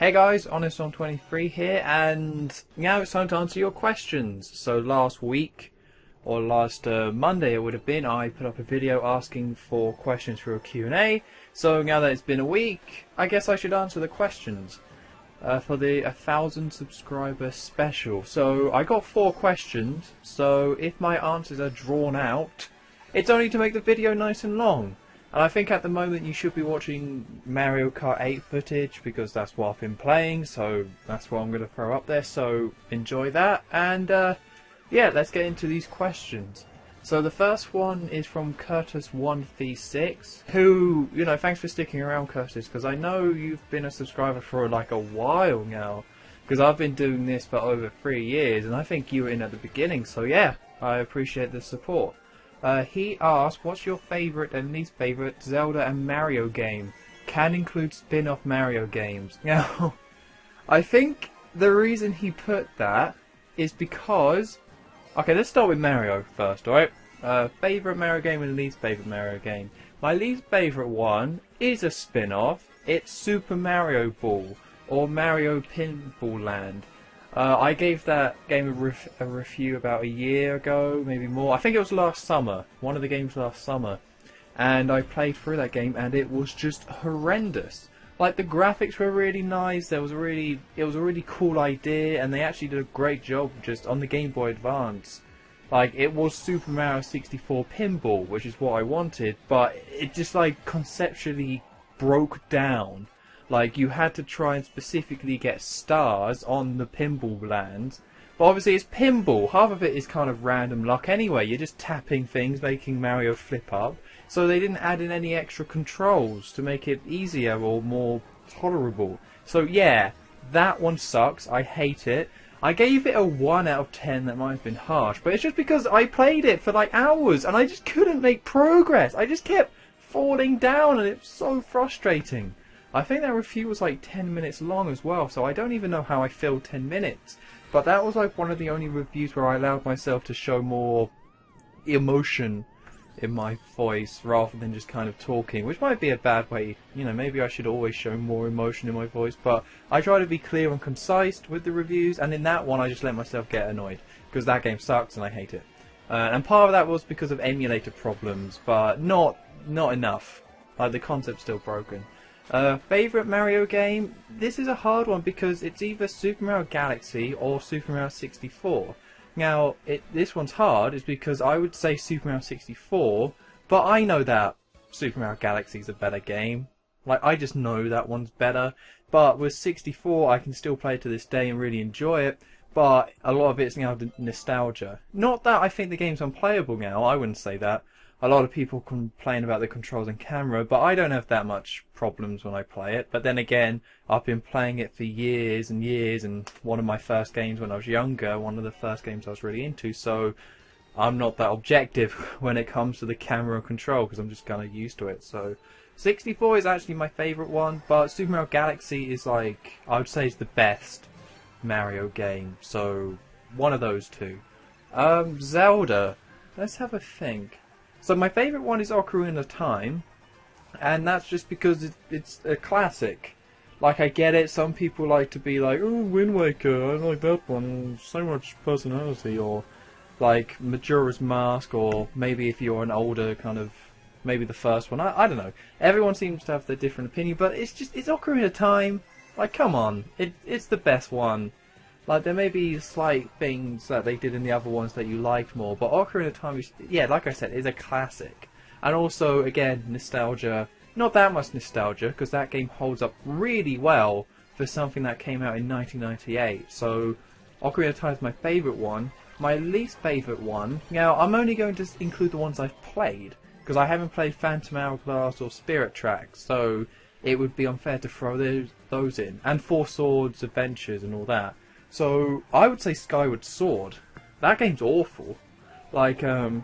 Hey guys, HonestOn23 here, and now it's time to answer your questions. So last week, or last Monday it would have been, I put up a video asking for questions for a Q&A. So now that it's been a week, I guess I should answer the questions for the 1,000 subscriber special. So I got 4 questions, so if my answers are drawn out, it's only to make the video nice and long. And I think at the moment you should be watching Mario Kart 8 footage because that's what I've been playing, so that's what I'm going to throw up there, so enjoy that. And yeah, let's get into these questions. So the first one is from Curtis136, who, you know, thanks for sticking around, Curtis, because I know you've been a subscriber for like a while now, because I've been doing this for over 3 years, and I think you were in at the beginning, so yeah, I appreciate the support. He asked, what's your favourite and least favourite Zelda and Mario game? Can include spin-off Mario games. Now, I think the reason he put that is because... Okay, let's start with Mario first, alright? Favourite Mario game and least favourite Mario game. My least favourite one is a spin-off. It's Super Mario Ball, or Mario Pinball Land. I gave that game a review about a year ago, maybe more. I think it was last summer, one of the games last summer. And I played through that game and it was just horrendous. Like, the graphics were really nice, it was a really cool idea, and they actually did a great job just on the Game Boy Advance. Like, it was Super Mario 64 Pinball, which is what I wanted, but it just, like, conceptually broke down. Like, you had to try and specifically get stars on the pinball land. But obviously it's pinball. Half of it is kind of random luck anyway. You're just tapping things, making Mario flip up. So they didn't add in any extra controls to make it easier or more tolerable. So yeah, that one sucks. I hate it. I gave it a 1 out of 10. That might have been harsh. But it's just because I played it for like hours and I just couldn't make progress. I just kept falling down and it was so frustrating. I think that review was like 10 minutes long as well, so I don't even know how I filled 10 minutes. But that was like one of the only reviews where I allowed myself to show more emotion in my voice rather than just kind of talking, which might be a bad way. You know, maybe I should always show more emotion in my voice, but I try to be clear and concise with the reviews, and in that one I just let myself get annoyed, because that game sucks and I hate it. And part of that was because of emulator problems, but not enough. Like, the concept's still broken. Favourite Mario game? This is a hard one because it's either Super Mario Galaxy or Super Mario 64. Now, this one's hard is because I would say Super Mario 64, but I know that Super Mario Galaxy is a better game. Like, I just know that one's better. But with 64, I can still play it to this day and really enjoy it. But a lot of it's now nostalgia. Not that I think the game's unplayable now, I wouldn't say that. A lot of people complain about the controls and camera, but I don't have that much problems when I play it. But then again, I've been playing it for years and years, and one of my first games when I was younger, one of the first games I was really into, so I'm not that objective when it comes to the camera and control, because I'm just kind of used to it. So 64 is actually my favourite one, but Super Mario Galaxy is like, I would say, is the best Mario game, so one of those two. Zelda, let's have a think. So my favourite one is Ocarina of Time, and that's just because it's a classic. Like, I get it, some people like to be like, oh, Wind Waker, I like that one, so much personality, or like Majora's Mask, or maybe if you're an older kind of, maybe the first one, I don't know. Everyone seems to have their different opinion, but it's Ocarina of Time. Like, come on, it's the best one. Like, there may be slight things that they did in the other ones that you liked more, but Ocarina of Time is, yeah, like I said, is a classic. And also, again, nostalgia. Not that much nostalgia, because that game holds up really well for something that came out in 1998. So, Ocarina of Time is my favourite one. My least favourite one, now, I'm only going to include the ones I've played, because I haven't played Phantom Hourglass or Spirit Tracks, so it would be unfair to throw those in. And Four Swords Adventures and all that. So, I would say Skyward Sword. That game's awful. Like, and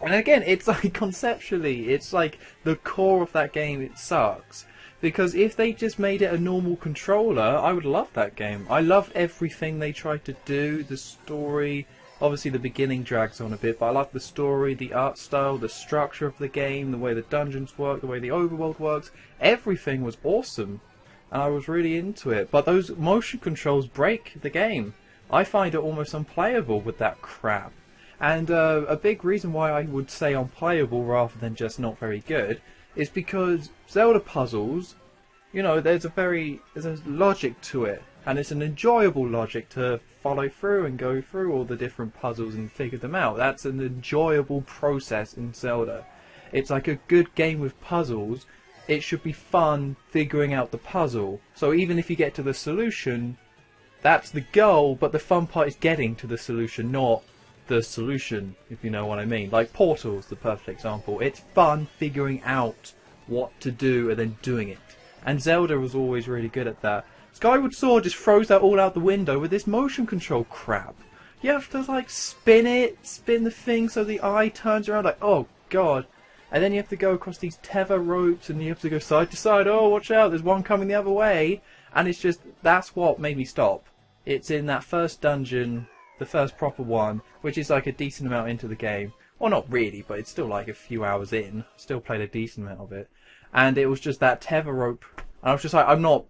again, it's like, conceptually, it's like, the core of that game, it sucks. Because if they just made it a normal controller, I would love that game. I love everything they tried to do, the story. Obviously the beginning drags on a bit, but I like the story, the art style, the structure of the game, the way the dungeons work, the way the overworld works. Everything was awesome. and I was really into it. But those motion controls break the game. I find it almost unplayable with that crap. And a big reason why I would say unplayable rather than just not very good is because Zelda puzzles, you know, there's a logic to it, and it's an enjoyable logic to follow through and go through all the different puzzles and figure them out. That's an enjoyable process in Zelda. It's like a good game with puzzles. It should be fun figuring out the puzzle. So even if you get to the solution, that's the goal, but the fun part is getting to the solution, not the solution, if you know what I mean. Like Portal's the perfect example. It's fun figuring out what to do and then doing it. And Zelda was always really good at that. Skyward Sword just throws that all out the window with this motion control crap. You have to like spin the thing so the eye turns around, like, oh god. And then you have to go across these tether ropes and you have to go side to side. Oh, watch out, there's one coming the other way. And it's just, that's what made me stop. It's in that first dungeon, the first proper one, which is like a decent amount into the game. Well, not really, but it's still like a few hours in. Still played a decent amount of it. And it was just that tether rope. And I was just like, I'm not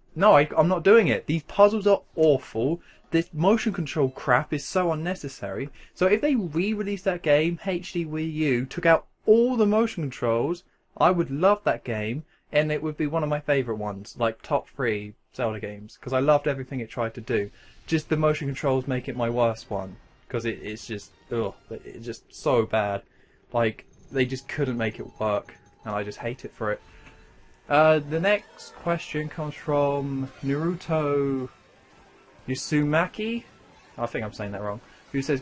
doing it. These puzzles are awful. This motion control crap is so unnecessary. So if they re-released that game, HD Wii U, took out all the motion controls, I would love that game. And it would be one of my favourite ones. Like top 3 Zelda games. Because I loved everything it tried to do. Just the motion controls make it my worst one, because it's just, ugh, it's just so bad. Like, they just couldn't make it work, and I just hate it for it. The next question comes from Naruto Yusumaki. I think I'm saying that wrong. Who says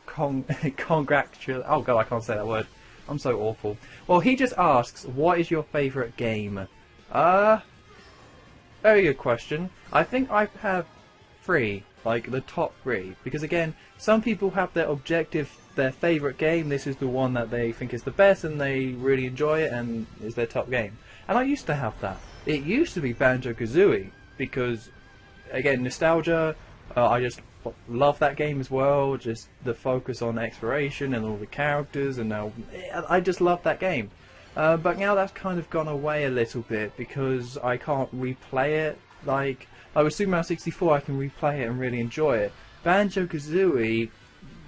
congratulations. Oh god, I can't say that word. I'm so awful. Well, he just asks, what is your favourite game? Very good question. I think I have 3, like the top 3, because again, some people have their objective, their favourite game, this is the one that they think is the best and they really enjoy it and is their top game. And I used to have that. It used to be Banjo-Kazooie, because again, nostalgia, I just love that game as well, just the focus on exploration and all the characters, and now I just love that game. But now that's kind of gone away a little bit because I can't replay it. Like with Super Mario 64, I can replay it and really enjoy it. Banjo-Kazooie,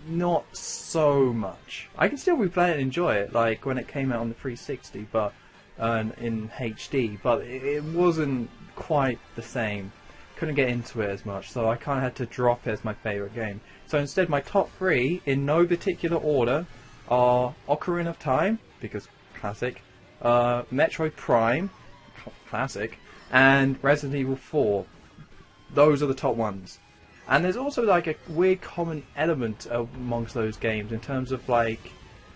not so much. I can still replay it and enjoy it, like when it came out on the 360, but in HD. But it wasn't quite the same. Couldn't get into it as much, so I kind of had to drop it as my favourite game. So instead, my top 3, in no particular order, are Ocarina of Time, because classic, Metroid Prime, classic, and Resident Evil 4. Those are the top ones. And there's also like a weird common element amongst those games in terms of like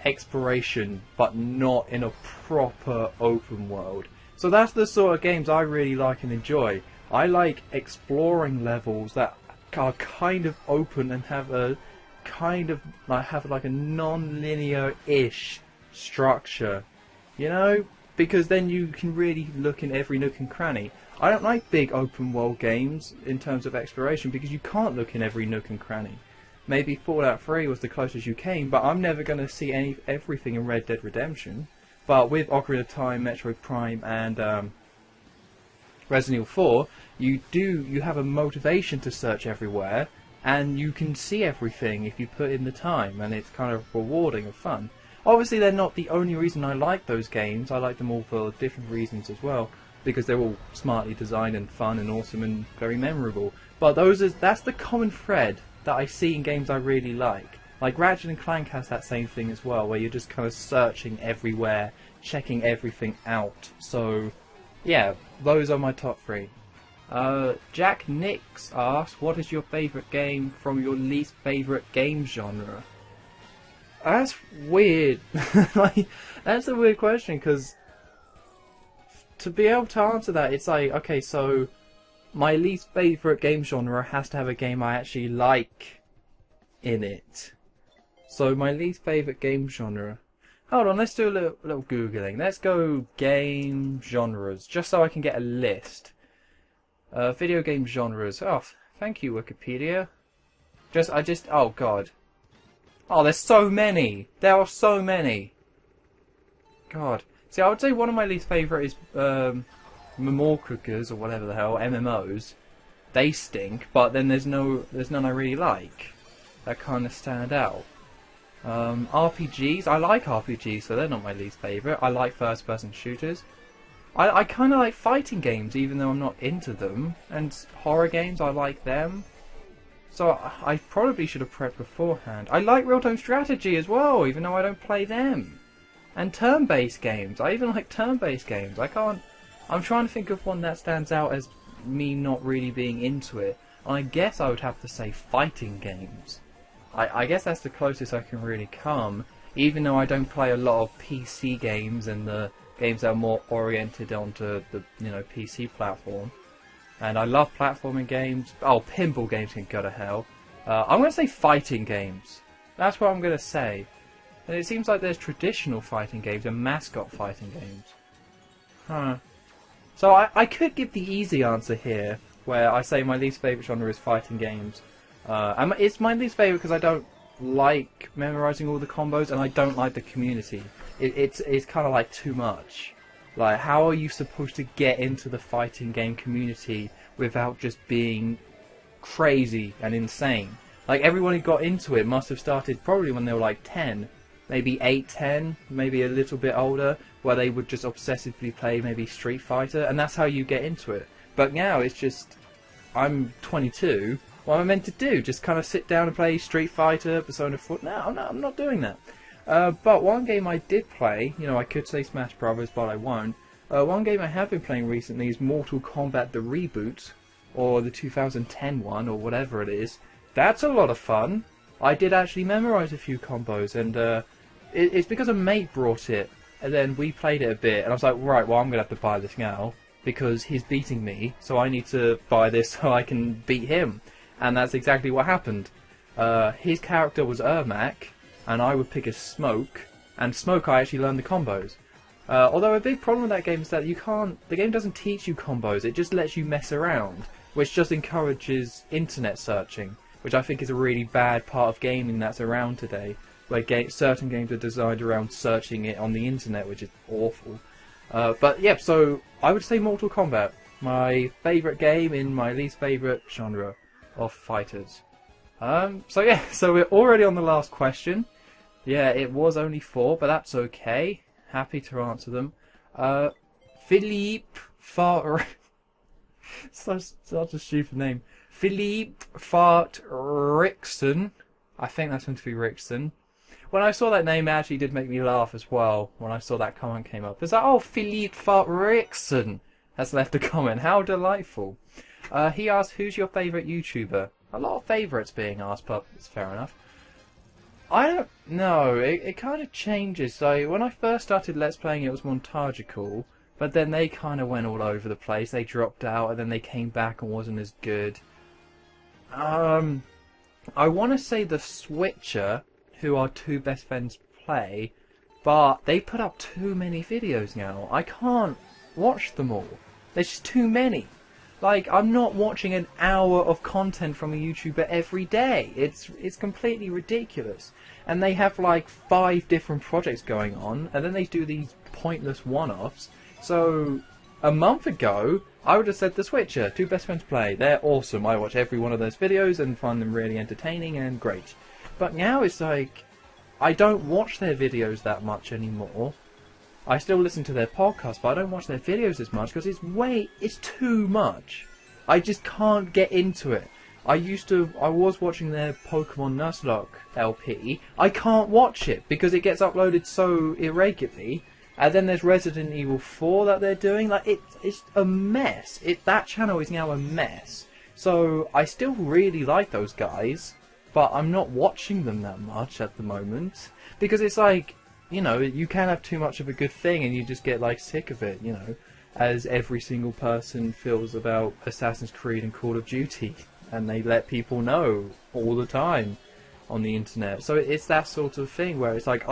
exploration, but not in a proper open world. So that's the sort of games I really like and enjoy. I like exploring levels that are kind of open and have a kind of like a non-linear-ish structure, you know, because then you can really look in every nook and cranny. I don't like big open world games in terms of exploration because you can't look in every nook and cranny. Maybe Fallout 3 was the closest you came, but I'm never going to see everything in Red Dead Redemption. But with Ocarina of Time, Metroid Prime, and Resident Evil 4, you have a motivation to search everywhere, and you can see everything if you put in the time, and it's kind of rewarding and fun. Obviously, they're not the only reason I like those games. I like them all for different reasons as well, because they're all smartly designed and fun and awesome and very memorable. But that's the common thread that I see in games I really like. Like Ratchet and Clank has that same thing as well, where you're just kind of searching everywhere, checking everything out. So, yeah, those are my top 3. Jack Nix asks, what is your favourite game from your least favourite game genre? That's weird. Like, that's a weird question, because to be able to answer that, it's like, okay, so my least favourite game genre has to have a game I actually like in it. So my least favourite game genre. Hold on, let's do a little Googling. Let's go game genres, just so I can get a list. Video game genres. Oh, thank you, Wikipedia. Oh god. Oh, there's so many. There are so many. God. See, I would say one of my least favourite is Memore cookers or whatever the hell, MMOs, they stink, but then there's none I really like that kind of stand out. RPGs, I like RPGs, so they're not my least favourite. I like first-person shooters. I kind of like fighting games, even though I'm not into them. And horror games, I like them. So I probably should have prepped beforehand. I like real-time strategy as well, even though I don't play them. And turn-based games. I even like turn-based games. I'm trying to think of one that stands out as me not really being into it. And I guess I would have to say fighting games. I guess that's the closest I can really come, even though I don't play a lot of PC games and the games that are more oriented onto the PC platform. And I love platforming games. Oh, pinball games can go to hell. I'm going to say fighting games. That's what I'm going to say. And it seems like there's traditional fighting games and mascot fighting games. Huh. So I could give the easy answer here, where I say my least favourite genre is fighting games. And it's my least favourite because I don't like memorising all the combos and I don't like the community. It's kind of like too much. Like, how are you supposed to get into the fighting game community without just being crazy and insane? Like, everyone who got into it must have started probably when they were like 10, maybe 8, 10, maybe a little bit older, where they would just obsessively play maybe Street Fighter, and that's how you get into it. But now it's just, I'm 22, what am I meant to do? Just kind of sit down and play Street Fighter, Persona 4? No, I'm not doing that. But one game I did play, I could say Smash Brothers, but I won't. One game I have been playing recently is Mortal Kombat the Reboot, or the 2010 one, or whatever it is. That's a lot of fun. I did actually memorise a few combos, and it's because a mate brought it, and then we played it a bit, and I was like, right, well, I'm going to have to buy this now, because he's beating me, so I need to buy this so I can beat him. And that's exactly what happened. His character was Ermac, and I would pick a Smoke, and Smoke I actually learned the combos. Although a big problem with that game is that the game doesn't teach you combos, it just lets you mess around, which just encourages internet searching, which I think is a really bad part of gaming that's around today, where certain games are designed around searching it on the internet, which is awful. But yeah, so I would say Mortal Kombat, my favourite game in my least favourite genre of fighters. So yeah, so we're already on the last question. Yeah, it was only 4, but that's okay. Happy to answer them. Philippe Fart... such a stupid name. Philippe Fart Rickson. I think that's meant to be Rickson. When I saw that name, it actually did make me laugh as well, when I saw that comment came up. It's like, oh, Philippe Fart Rickson has left a comment. How delightful. He asked, who's your favourite YouTuber? A lot of favourites being asked, but it's fair enough. I don't know, it kind of changes. So when I first started Let's Playing, it was Montagical, but then they kind of went all over the place. They dropped out, and then they came back and wasn't as good. I want to say the Switcher, who our two best friends play, but they put up too many videos now. I can't watch them all. There's just too many. Like, I'm not watching an hour of content from a YouTuber every day. It's completely ridiculous. And they have like 5 different projects going on, and then they do these pointless one-offs. So, a month ago, I would have said The Switcher, two best friends play. They're awesome. I watch every one of those videos and find them really entertaining and great. But now it's like, I don't watch their videos that much anymore. I still listen to their podcasts, but I don't watch their videos as much because it's too much. I just can't get into it. I was watching their Pokemon Nuzlocke LP. I can't watch it because it gets uploaded so irregularly. And then there's Resident Evil 4 that they're doing. Like, it's a mess. That channel is now a mess. So I still really like those guys, but I'm not watching them that much at the moment because it's like, you can have too much of a good thing and you just get like sick of it, as every single person feels about Assassin's Creed and Call of Duty, and they let people know all the time on the internet. So it's that sort of thing where it's like,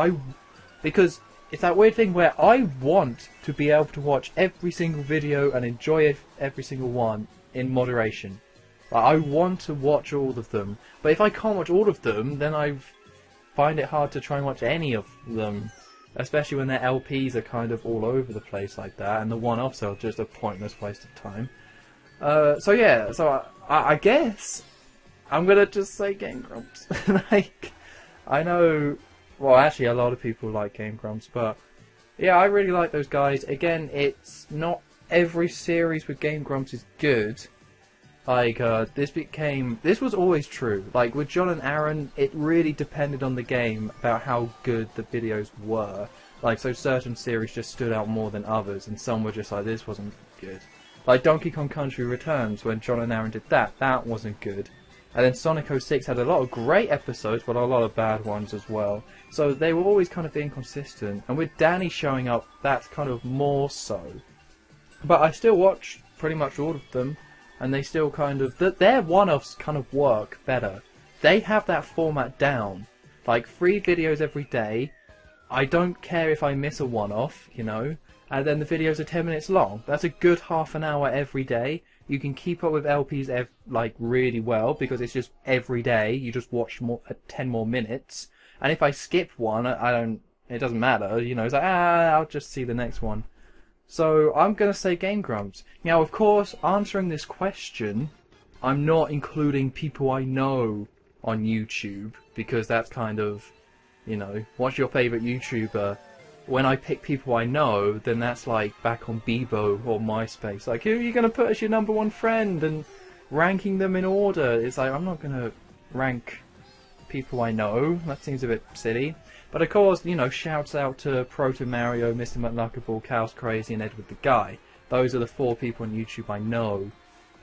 because it's that weird thing where I want to be able to watch every single video and enjoy every single one in moderation. Like, I want to watch all of them, but if I can't watch all of them, then I find it hard to try and watch any of them. especially when their LPs are kind of all over the place like that, and the one-offs are just a pointless waste of time. So yeah, so I guess I'm gonna just say Game Grumps. Like, I know, well, actually a lot of people like Game Grumps, but yeah, I really like those guys. Again, it's not every series with Game Grumps is good. Like, this was always true. Like, with John and Aaron, it really depended on the game about how good the videos were. Like, so certain series just stood out more than others, and some were just like, this wasn't good. Like Donkey Kong Country Returns, when John and Aaron did that wasn't good. And then Sonic 06 had a lot of great episodes, but a lot of bad ones as well. So they were always kind of being consistent. And with Danny showing up, that's kind of more so. But I still watch pretty much all of them, and they still kind of... their one-offs kind of work better. They have that format down. Like, 3 videos every day. I don't care if I miss a one-off, you know. And then the videos are 10 minutes long. That's a good half an hour every day. You can keep up with LPs like really well because it's just every day. You just watch 10 more minutes. And if I skip one, it doesn't matter. You know, it's like, I'll just see the next one. So I'm gonna say Game Grumps. Now, of course, answering this question, I'm not including people I know on YouTube because that's kind of, you know, what's your favorite YouTuber? When I pick people I know, then that's like back on Bebo or MySpace. Like, who are you going to put as your #1 friend and ranking them in order? It's like, I'm not going to rank people I know. That seems a bit silly. But of course, you know, shouts out to Proto Mario, Mr. McLuckable, Chaos Crazy, and Edward the Guy. Those are the 4 people on YouTube I know.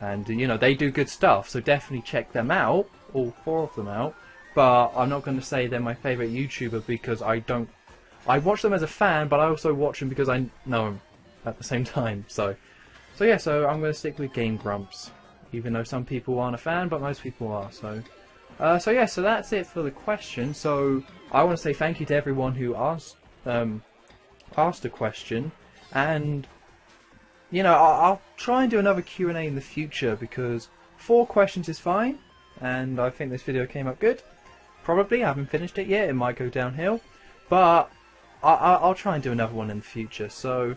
And, you know, they do good stuff, so definitely check them out. All 4 of them out. But I'm not going to say they're my favourite YouTuber because I watch them as a fan, but I also watch them because I know them at the same time. So yeah, so I'm going to stick with Game Grumps, even though some people aren't a fan, but most people are. So yeah, so that's it for the question. So I want to say thank you to everyone who asked a question, and you know, I'll try and do another Q&A in the future because 4 questions is fine, and I think this video came up good. Probably, I haven't finished it yet. It might go downhill, but I'll try and do another one in the future. So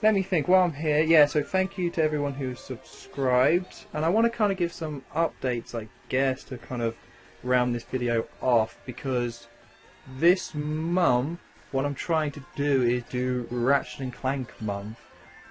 let me think while I'm here. Yeah, so thank you to everyone who subscribed, and I want to kind of give some updates, I guess, to kind of round this video off, because this month what I'm trying to do is do Ratchet & Clank month,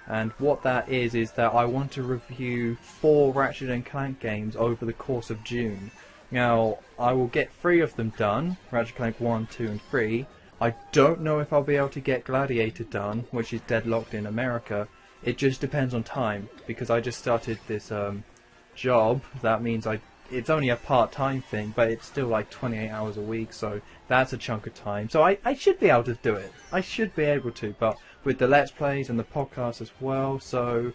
and what that is that I want to review 4 Ratchet & Clank games over the course of June. Now, I will get 3 of them done, Ratchet & Clank 1, 2 and 3. I don't know if I'll be able to get Gladiator done, which is deadlocked in America. It just depends on time, because I just started this job. That means it's only a part-time thing, but it's still like 28 hours a week, so that's a chunk of time. So I should be able to do it. I should be able to, but with the Let's Plays and the podcast as well. So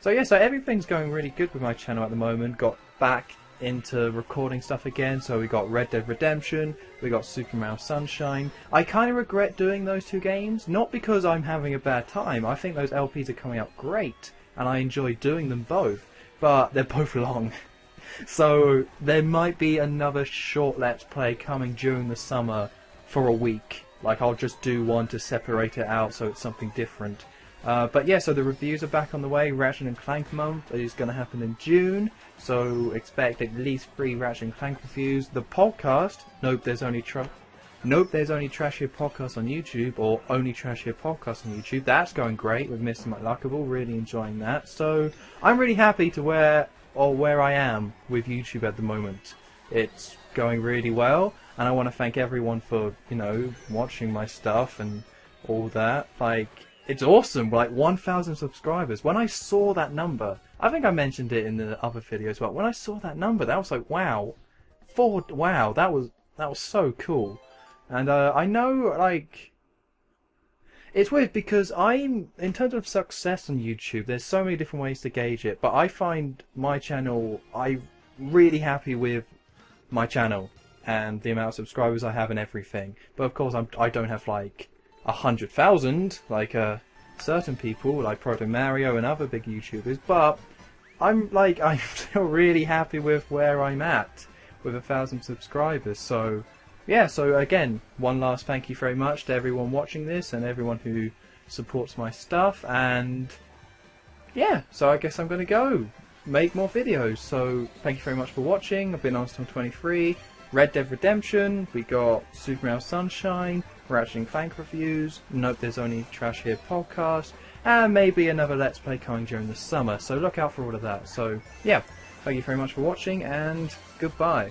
yeah, so everything's going really good with my channel at the moment. Got back into recording stuff again, so we got Red Dead Redemption, we got Super Mario Sunshine. I kind of regret doing those 2 games, not because I'm having a bad time. I think those LPs are coming out great, and I enjoy doing them both, but they're both long. So there might be another short Let's Play coming during the summer for a week. Like, I'll just do one to separate it out so it's something different. But yeah, so the reviews are back on the way. Ratchet & Clank month is going to happen in June, so expect at least 3 Ratchet & Clank reviews. The podcast, Nope, There's Only Trash Here Podcast on YouTube, or Only Trash Here Podcast on YouTube. That's going great with Mr. McLuckable, really enjoying that. So I'm really happy to where I am with YouTube at the moment. It's going really well, and I want to thank everyone for, you know, watching my stuff and all that. Like, it's awesome, like 1,000 subscribers. When I saw that number, I think I mentioned it in the other videos, but when I saw that number, that was like, wow. Wow, that was so cool. And I know, like, it's weird because in terms of success on YouTube, there's so many different ways to gauge it, but I find my channel, I'm really happy with my channel and the amount of subscribers I have and everything. But of course, I don't have like 100,000 like certain people like Proto Mario and other big YouTubers, but I'm still really happy with where I'm at with 1,000 subscribers. So yeah, so again, one last thank you very much to everyone watching this and everyone who supports my stuff. And yeah, so I guess I'm going to go make more videos. So thank you very much for watching. I've been Armstrong23, Red Dead Redemption, we got Super Mario Sunshine, Ratchet & Clank reviews, Nope There's Only Trash Here podcast, and maybe another Let's Play coming during the summer, so look out for all of that. So yeah, thank you very much for watching, and goodbye.